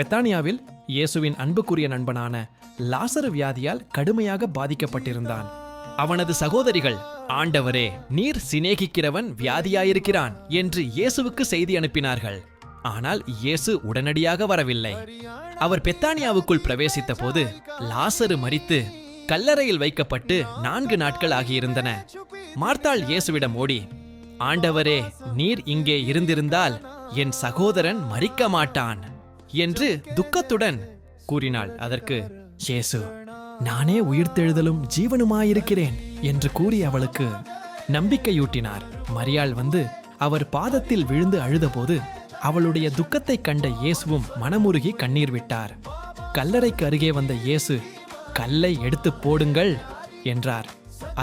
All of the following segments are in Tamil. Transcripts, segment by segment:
பெத்தானியாவில் இயேசுவின் அன்புக்குரிய நண்பனான லாசரு வியாதியால் கடுமையாக பாதிக்கப்பட்டிருந்தான். அவனது சகோதரிகள், ஆண்டவரே, நீர் சிநேகிக்கிறவன் வியாதியாயிருக்கிறான் என்று இயேசுவுக்கு செய்தி அனுப்பினார்கள். ஆனால் இயேசு உடனடியாக வரவில்லை. அவர் பெத்தானியாவுக்குள் பிரவேசித்த போது லாசரு மரித்து கல்லறையில் வைக்கப்பட்டு 4 நாட்கள் ஆகியிருந்தன. மார்த்தாள் இயேசுவிடம் ஓடி, ஆண்டவரே, நீர் இங்கே இருந்திருந்தால் என் சகோதரன் மரிக்க மாட்டான் என்று துக்கத்துடன் கூறினாள். அதற்கு இயேசு, நானே உயிர்த்தெழுதலும் ஜீவனுமாயிருக்கிறேன் என்று கூறி அவளுக்கு நம்பிக்கையூட்டினார். மரியாள் வந்து அவர் பாதத்தில் விழுந்து அழுதபோது அவளுடைய துக்கத்தை கண்ட இயேசுவும் மனமுருகி கண்ணீர் விட்டார். கல்லறைக்கு அருகே வந்த இயேசு, கல்லை எடுத்து போடுங்கள் என்றார்.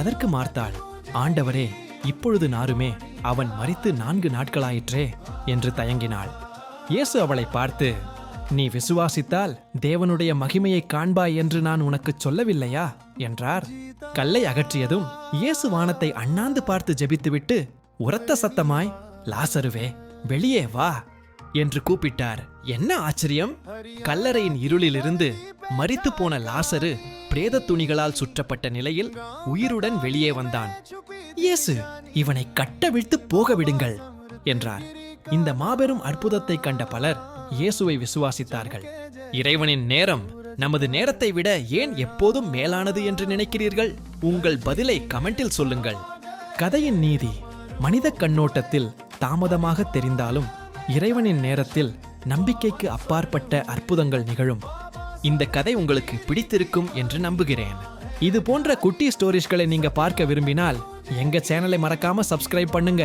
அதற்கு மார்த்தாள், ஆண்டவரே, இப்பொழுது நாருமே, அவன் மரித்து 4 நாட்களாயிற்றே என்று தயங்கினாள். இயேசு அவளை பார்த்து, நீ விசுவாசித்தால் தேவனுடைய மகிமையை காண்பாய் என்று நான் உனக்கு சொல்லவில்லையா என்றார். கல்லை அகற்றியதும் இயேசு வானத்தை அண்ணாந்து பார்த்து ஜெபித்துவிட்டு உரத்த சத்தமாய், லாசருவே, வெளியே வா என்று கூப்பிட்டார். என்ன ஆச்சரியம்! கல்லறையின் இருளிலிருந்து மரித்து போன லாசரு பிரேத துணிகளால் சுற்றப்பட்ட நிலையில் உயிருடன் வெளியே வந்தான். இயேசு, இவனை கட்டவிழ்த்து போக விடுங்கள் என்றார். இந்த மாபெரும் அற்புதத்தை கண்ட பலர் இயேசுவை விசுவாசித்தார்கள். இறைவனின் நேரம் நமது நேரத்தை விட ஏன் எப்போதும் மேலானது என்று நினைக்கிறீர்கள்? உங்கள் பதிலை கமெண்டில் சொல்லுங்கள். கதையின் நீதி: மனித கண்ணோட்டத்தில் தாமதமாக தெரிந்தாலும் இறைவனின் நேரத்தில் நம்பிக்கைக்கு அப்பாற்பட்ட அற்புதங்கள் நிகழும். இந்த கதை உங்களுக்கு பிடித்திருக்கும் என்று நம்புகிறேன். இது போன்ற குட்டி ஸ்டோரிஸ்களை நீங்க பார்க்க விரும்பினால் எங்க சேனலை மறக்காம சப்ஸ்கிரைப் பண்ணுங்க.